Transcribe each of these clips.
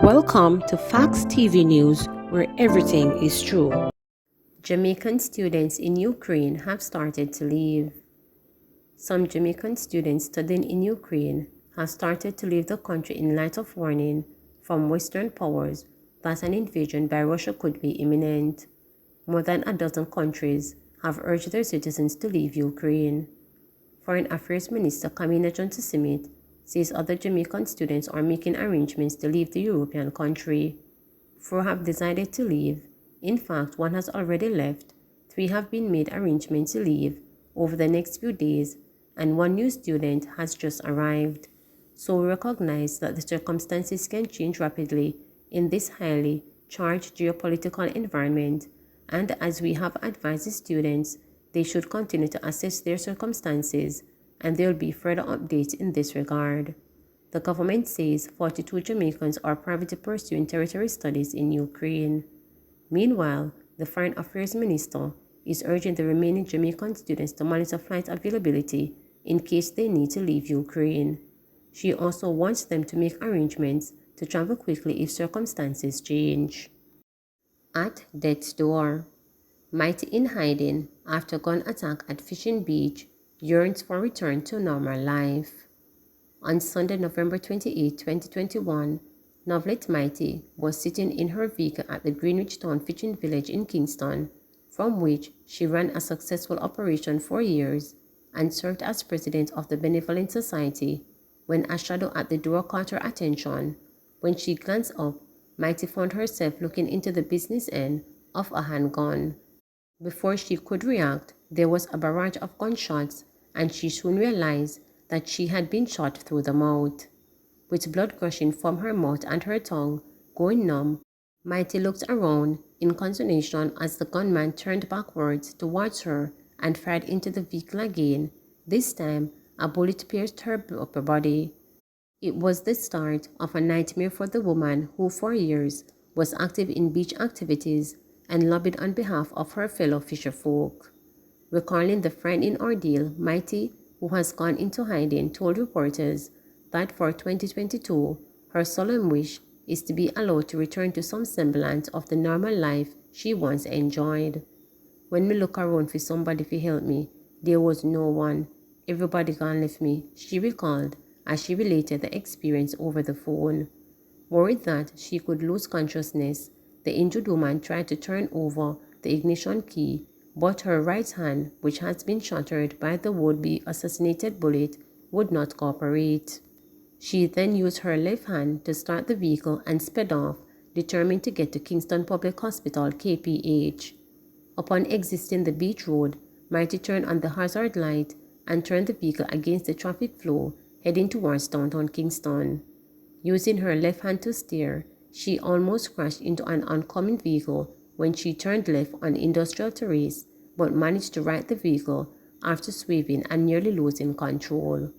Welcome to Facts TV News, where everything is true. Jamaican students in Ukraine have started to leave. Some Jamaican students studying in Ukraine have started to leave the country in light of warning from Western powers that an invasion by Russia could be imminent. More than a dozen countries have urged their citizens to leave Ukraine. Foreign Affairs Minister Kamina Johnson-Smith says other Jamaican students are making arrangements to leave the European country. 4 have decided to leave. In fact, 1 has already left. 3 have been made arrangements to leave over the next few days, and 1 new student has just arrived. So we recognize that the circumstances can change rapidly in this highly charged geopolitical environment, and as we have advised the students, they should continue to assess their circumstances, and there will be further updates in this regard. The government says 42 Jamaicans are privately pursuing territory studies in Ukraine. Meanwhile, the Foreign Affairs Minister is urging the remaining Jamaican students to monitor flight availability in case they need to leave Ukraine. She also wants them to make arrangements to travel quickly if circumstances change. At death's door. Mighty in hiding after gun attack at Fishing Beach yearns for return to normal life. On Sunday, November 28, 2021, Novelet Mighty was sitting in her vehicle at the Greenwich Town Fishing Village in Kingston, from which she ran a successful operation for years and served as president of the Benevolent Society, when a shadow at the door caught her attention. When she glanced up, Mighty found herself looking into the business end of a handgun. Before she could react, there was a barrage of gunshots, and she soon realized that she had been shot through the mouth. With blood gushing from her mouth and her tongue going numb, Mighty looked around in consternation as the gunman turned backwards towards her and fired into the vehicle again. This time, a bullet pierced her upper body. It was the start of a nightmare for the woman who for years was active in beach activities and lobbied on behalf of her fellow fisherfolk. Recalling the frightening ordeal, Mighty, who has gone into hiding, told reporters that for 2022, her solemn wish is to be allowed to return to some semblance of the normal life she once enjoyed. When me look around for somebody to help me, there was no one. Everybody gone left me, she recalled as she related the experience over the phone. Worried that she could lose consciousness, the injured woman tried to turn over the ignition key, but her right hand, which has been shattered by the would-be assassinated bullet, would not cooperate. She then used her left hand to start the vehicle and sped off, determined to get to Kingston Public Hospital, KPH. Upon exiting the beach road, Mighty turned on the hazard light and turned the vehicle against the traffic flow, heading towards downtown Kingston. Using her left hand to steer, she almost crashed into an oncoming vehicle when she turned left on Industrial Terrace, but managed to right the vehicle after swerving and nearly losing control.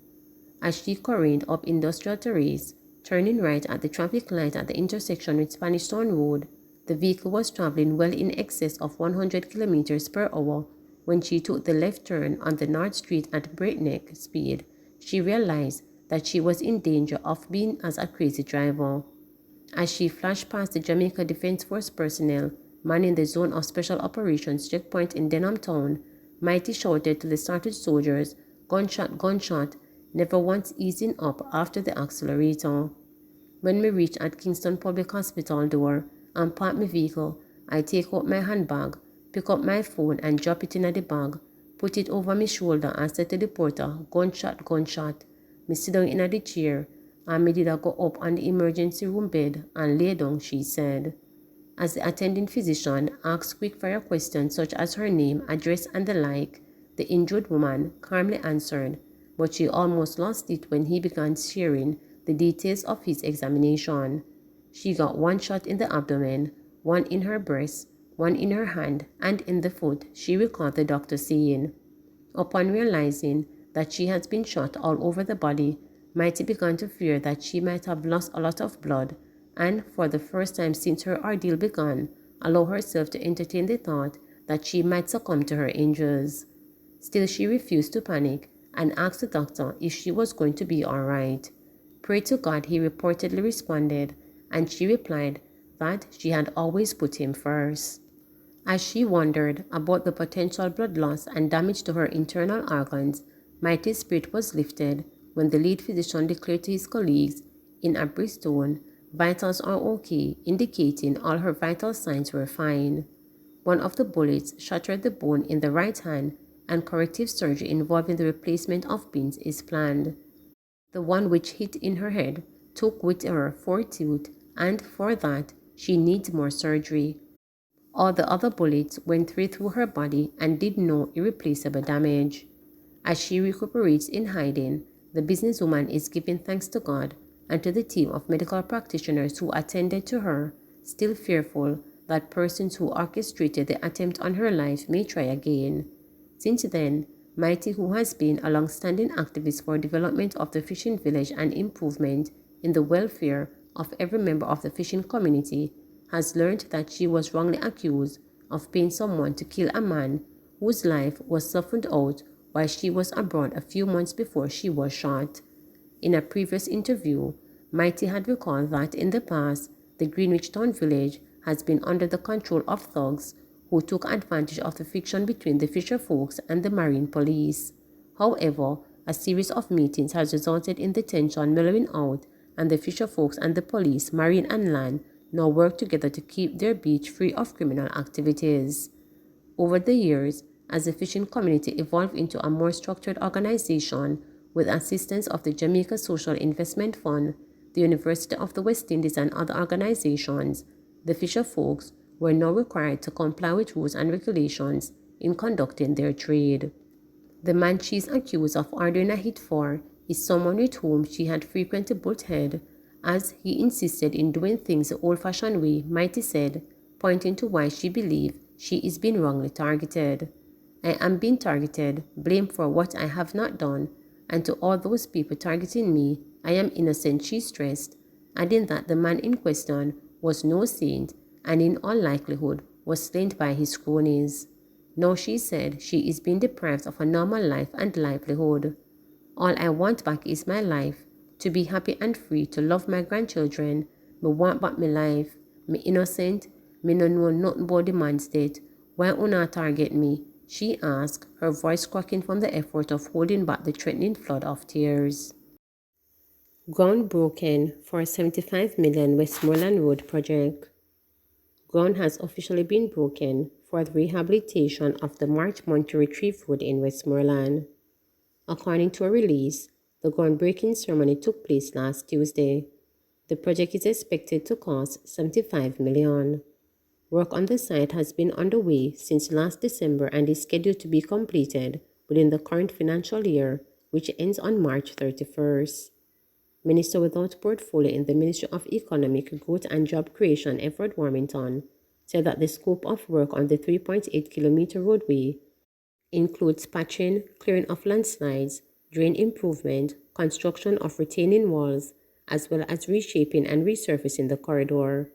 As she careened up Industrial Terrace, turning right at the traffic light at the intersection with Spanish Town Road, the vehicle was traveling well in excess of 100 km per hour when she took the left turn on the North Street at breakneck speed. She realized that she was in danger of being as a crazy driver. As she flashed past the Jamaica Defense Force personnel manning the Zone of Special Operations checkpoint in Denham Town, Mighty shouted to the startled soldiers, "Gunshot, gunshot," never once easing up after the accelerator. When we reached at Kingston Public Hospital door and parked my vehicle, I take out my handbag, pick up my phone and drop it in the bag, put it over my shoulder and said to the porter, "Gunshot, gunshot." Me sit down in the chair and me did go up on the emergency room bed and lay down, she said. As the attending physician asked quick-fire questions such as her name, address, and the like, the injured woman calmly answered, but she almost lost it when he began sharing the details of his examination. She got 1 shot in the abdomen, 1 in her breast, 1 in her hand, and in the foot, she recalled the doctor saying. Upon realizing that she had been shot all over the body, Mighty began to fear that she might have lost a lot of blood, and for the first time since her ordeal began, allow herself to entertain the thought that she might succumb to her injuries. Still, she refused to panic and asked the doctor if she was going to be all right. "Pray to God," he reportedly responded, and she replied that she had always put him first. As she wondered about the potential blood loss and damage to her internal organs, Mighty's spirit was lifted when the lead physician declared to his colleagues in a brisk tone, "Vitals are okay," indicating all her vital signs were fine. One of the bullets shattered the bone in the right hand, and corrective surgery involving the replacement of pins is planned. The one which hit in her head took with her 4 teeth, and for that, she needs more surgery. All the other bullets went through her body and did no irreplaceable damage. As she recuperates in hiding, the businesswoman is giving thanks to God and to the team of medical practitioners who attended to her, still fearful that persons who orchestrated the attempt on her life may try again. Since then, Mighty, who has been a long-standing activist for development of the fishing village and improvement in the welfare of every member of the fishing community, has learned that she was wrongly accused of paying someone to kill a man whose life was suffered out while she was abroad a few months before she was shot. In a previous interview, Mighty had recalled that in the past, the Greenwich Town village has been under the control of thugs who took advantage of the friction between the fisher folks and the marine police. However, a series of meetings has resulted in the tension mellowing out, and the fisher folks and the police, marine and land, now work together to keep their beach free of criminal activities. Over the years, as the fishing community evolved into a more structured organization with assistance of the Jamaica Social Investment Fund, the University of the West Indies and other organizations, the fisher folks were now required to comply with rules and regulations in conducting their trade. The man she is accused of ordering a hit for is someone with whom she had frequently butt heads, as he insisted in doing things the old-fashioned way, Mighty said, pointing to why she believed she is being wrongly targeted. "I am being targeted, blamed for what I have not done, and to all those people targeting me, I am innocent," she stressed, adding that the man in question was no saint and in all likelihood was slain by his cronies. Now she said she is being deprived of a normal life and livelihood. "All I want back is my life, to be happy and free, to love my grandchildren. Me want back my life. Me innocent. Me no know nothing about the man's death. Why una target me?" she asked, her voice cracking from the effort of holding back the threatening flood of tears. Ground broken for 75 million Westmoreland Road project. Ground has officially been broken for the rehabilitation of the March Monterey Retrieve Road in Westmoreland. According to a release, the groundbreaking ceremony took place last Tuesday. The project is expected to cost $75 million. Work on the site has been underway since last December and is scheduled to be completed within the current financial year, which ends on March 31st. Minister without portfolio in the Ministry of Economic Growth and Job Creation, Everett Warmington, said that the scope of work on the 3.8-kilometer roadway includes patching, clearing of landslides, drain improvement, construction of retaining walls, as well as reshaping and resurfacing the corridor.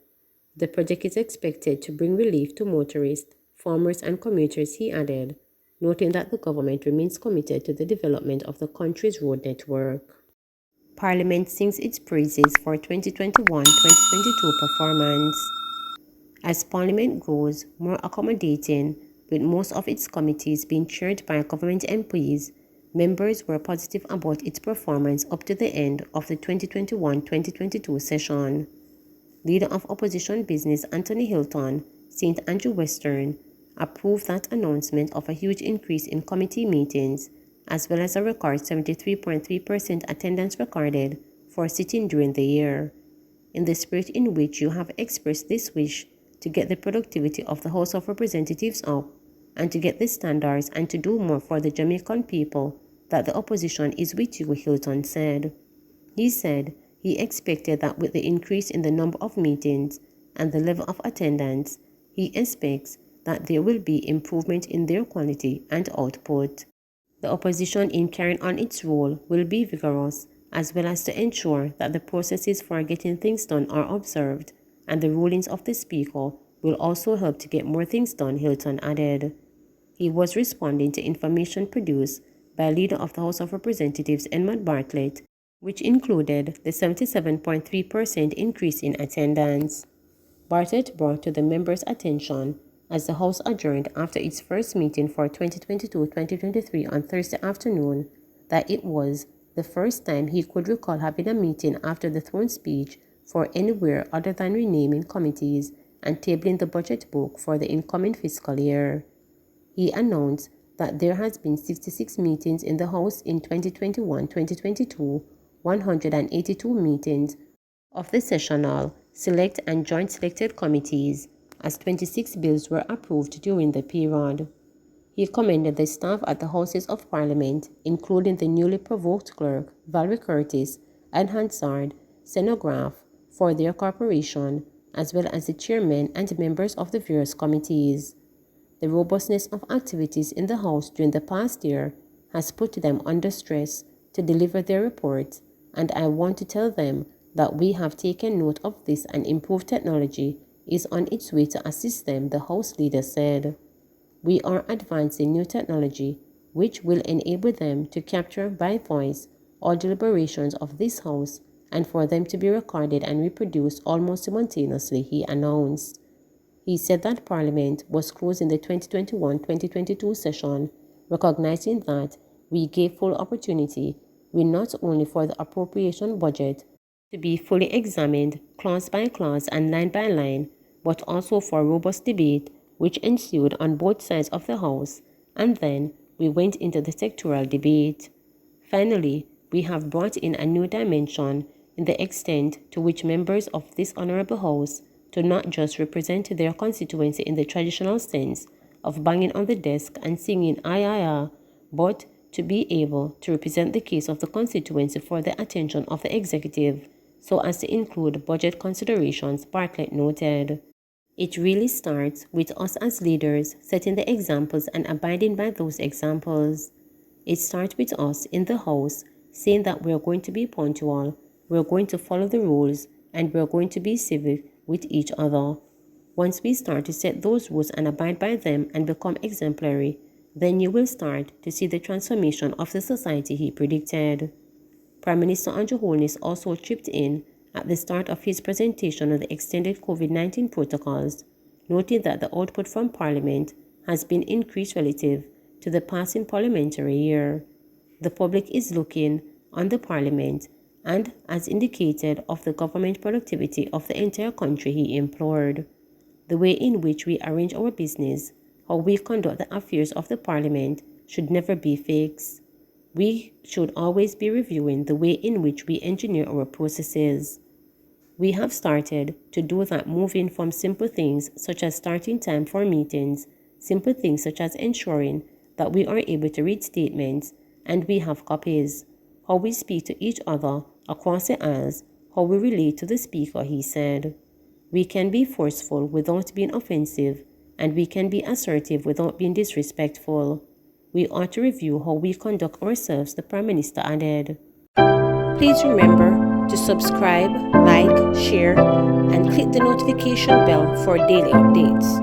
The project is expected to bring relief to motorists, farmers, and commuters, he added, noting that the government remains committed to the development of the country's road network. Parliament sings its praises for 2021-2022 performance. As Parliament grows more accommodating, with most of its committees being chaired by government employees, members were positive about its performance up to the end of the 2021-2022 session. Leader of Opposition Business Anthony Hilton, St. Andrew Western, approved that announcement of a huge increase in committee meetings, as well as a record 73.3% attendance recorded for sitting during the year. In the spirit in which you have expressed this wish to get the productivity of the House of Representatives up, and to get the standards and to do more for the Jamaican people, that the opposition is with you, Hilton said. He said he expected that with the increase in the number of meetings and the level of attendance, he expects that there will be improvement in their quality and output. The opposition in carrying on its role will be vigorous, as well as to ensure that the processes for getting things done are observed, and the rulings of the Speaker will also help to get more things done, Hilton added. He was responding to information produced by Leader of the House of Representatives Edmund Bartlett which included the 77.3% increase in attendance. Bartlett brought to the members' attention as the House adjourned after its first meeting for 2022-2023 on Thursday afternoon that it was the first time he could recall having a meeting after the throne speech for anywhere other than renaming committees and tabling the budget book for the incoming fiscal year. He announced that there has been 66 meetings in the House in 2021-2022, 182 meetings of the sessional, select and joint selected committees, as 26 bills were approved during the period. He commended the staff at the Houses of Parliament, including the newly provoked clerk, Valerie Curtis, and Hansard, stenograph, for their cooperation, as well as the chairmen and members of the various committees. The robustness of activities in the House during the past year has put them under stress to deliver their reports, and I want to tell them that we have taken note of this and improved technology is on its way to assist them, the House leader said. We are advancing new technology which will enable them to capture by voice all deliberations of this House and for them to be recorded and reproduced almost simultaneously, he announced. He said that Parliament was closed in the 2021-2022 session, recognizing that we gave full opportunity, not only for the appropriation budget to be fully examined clause by clause and line by line, but also for robust debate which ensued on both sides of the House, and then we went into the sectoral debate. Finally, we have brought in a new dimension in the extent to which members of this Honourable House to not just represent their constituency in the traditional sense of banging on the desk and singing "Aye, aye, aye," but to be able to represent the case of the constituency for the attention of the executive, so as to include budget considerations, Bartlett noted. It really starts with us as leaders setting the examples and abiding by those examples. It starts with us in the House saying that we're going to be punctual, we're going to follow the rules, and we're going to be civic with each other. Once we start to set those rules and abide by them and become exemplary, then you will start to see the transformation of the society he predicted. Prime Minister Andrew Holness also chipped in at the start of his presentation on the extended COVID-19 protocols, noting that the output from Parliament has been increased relative to the passing parliamentary year. The public is looking on the Parliament and, as indicated of the government productivity of the entire country, he implored. The way in which we arrange our business, how we conduct the affairs of the Parliament, should never be fixed. We should always be reviewing the way in which we engineer our processes. We have started to do that, moving from simple things such as starting time for meetings, simple things such as ensuring that we are able to read statements and we have copies, how we speak to each other across the aisles, how we relate to the speaker, he said. We can be forceful without being offensive, and we can be assertive without being disrespectful. We ought to review how we conduct ourselves, the Prime Minister added. Please remember to subscribe, like, share, and click the notification bell for daily updates.